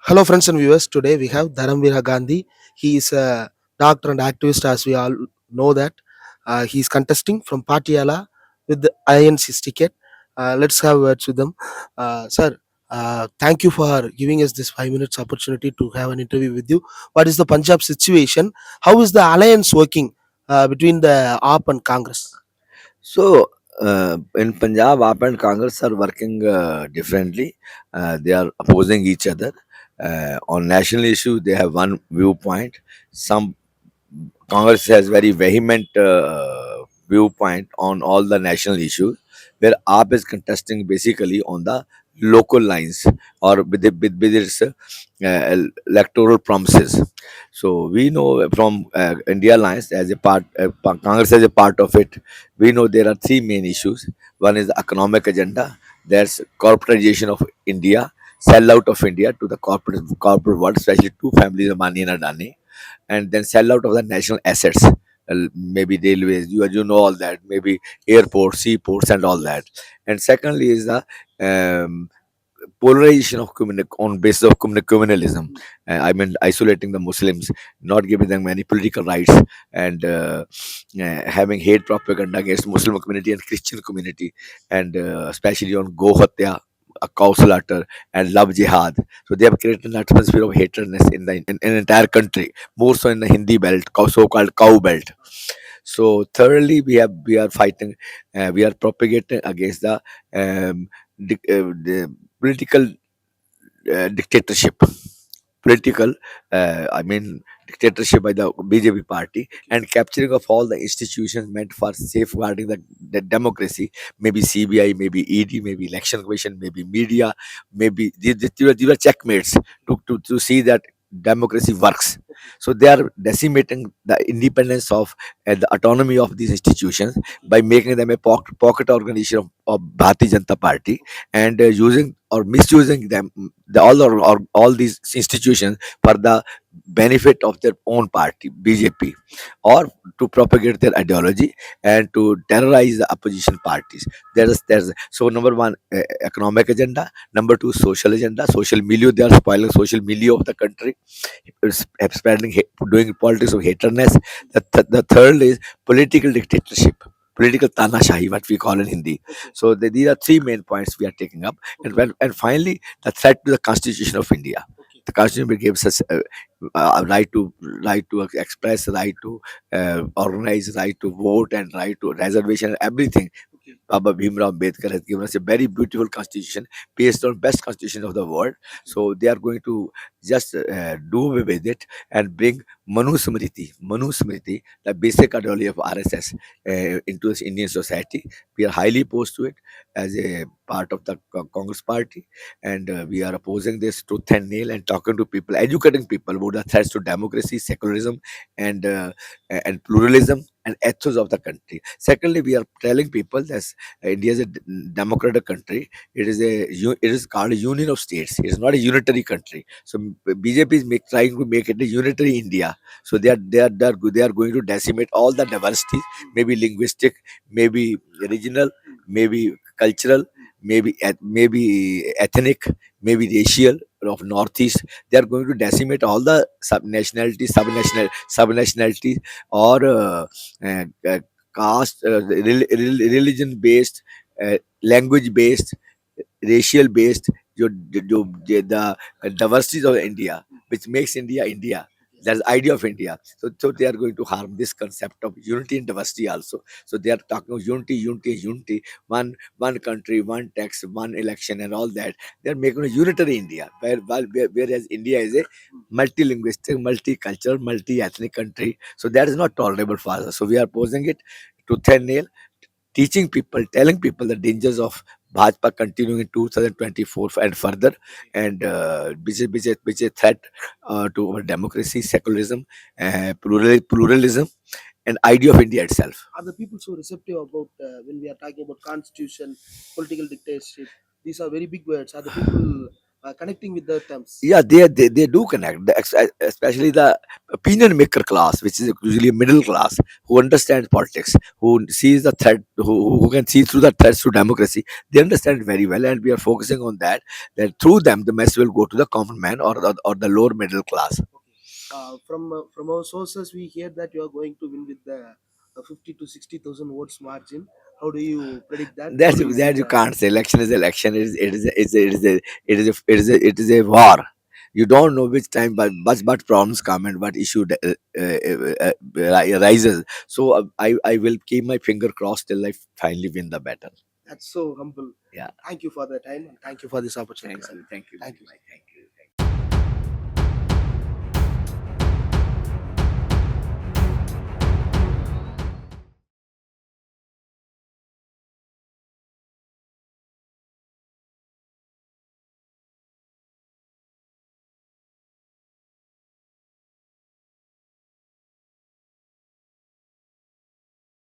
Hello, friends and viewers. Today we have Dharamvira Gandhi. He is a doctor and activist, as we all know that. He is contesting from Patiala with the INC's ticket. Let's have words with them. Sir, thank you for giving us this 5 minutes opportunity to have an interview with you. What is the Punjab situation? How is the alliance working between the AAP and Congress? In Punjab, AAP and Congress are working differently. They are opposing each other. On national issues, they have one viewpoint. Some Congress has very vehement viewpoint on all the national issues, where AAP is contesting basically on the local lines or with its electoral promises. So we know from India lines as a part, Congress as a part of it, we know there are three main issues. One is the economic agenda. There's corporatization of India, sell out of India to the corporate world, especially two families of Mani and Adani, and then sell out of the national assets. Maybe railways, you know all that, maybe airports, seaports, and all that. And secondly is the um, polarization of on basis of communalism. I mean, isolating the Muslims, not giving them any political rights, and having hate propaganda against Muslim community and Christian community, and especially on Go Hatya, a cow slaughter, and love jihad. So they have created an atmosphere of hatredness in entire country, more so in the Hindi belt, so-called cow belt. So thoroughly, we are fighting, we are propagating against um, the political dictatorship, political, I mean, dictatorship by the BJP party, and capturing of all the institutions meant for safeguarding the democracy, maybe CBI, maybe ED, maybe election commission, maybe media, maybe these were checkmates to see that democracy works. So they are decimating the independence of and the autonomy of these institutions by making them a pocket organization of Bharatiya Janata Party, and using or misusing them, all these institutions for the benefit of their own party BJP, or to propagate their ideology and to terrorize the opposition parties. There's so number one, economic agenda. Number two, social agenda, social milieu. They are spoiling social milieu of the country, spreading doing politics of hatredness. The third is political dictatorship, political tanashahi, what we call in Hindi. So these are three main points we are taking up. And finally, the threat to the Constitution of India. The Constitution gives us right to express, right to organize, right to vote, and right to reservation, everything. Baba Bhimrao Ambedkar has given us a very beautiful constitution based on best constitution of the world. So they are going to just do away with it and bring Manu Smriti, the basic ideology of RSS, into this Indian society. We are highly opposed to it as a part of the Congress party, and we are opposing this tooth and nail and talking to people, educating people about the threats to democracy, secularism, and pluralism and ethos of the country. Secondly, we are telling people that India is a democratic country. It is called a union of states. It is not a unitary country. So BJP is trying to make it a unitary India. So they are going to decimate all the diversities, maybe linguistic, maybe regional, maybe cultural, maybe ethnic, maybe racial of northeast. They are going to decimate all the subnationalities, or caste, religion based, language based, racial based, the diversities of India, which makes India India. That's the idea of India. So they are going to harm this concept of unity and diversity also. So they are talking of unity, one country, one tax, one election, and all that. They are making a unitary India, whereas India is a multilinguistic, multicultural, multi-ethnic country. So that is not tolerable for us. So we are posing it to thin nail, teaching people, telling people the dangers of Bhajpa continuing in 2024 and further, and which is a threat to our democracy, secularism, pluralism, and idea of India itself. Are the people so receptive about when we are talking about constitution, political dictatorship? These are very big words. Are the people connecting with the terms. Yeah, they do connect, especially the opinion maker class, which is usually a middle class who understands politics, who sees the threat, who can see through the threats to democracy. They understand it very well, and we are focusing on that. That through them, the message will go to the common man, or the lower middle class. Okay. From our sources, we hear that you are going to win with the 50 to 60,000 votes margin. How do you predict that? How That's do you see that you the? can't say. Election is election. It is a war. You don't know which time, but problems come and what issue rises. So I will keep my finger crossed till I finally win the battle. That's so humble. Yeah. Thank you for the time and thank you for this opportunity, Thank sir. you. Thank you Thank very you. much. Thank you.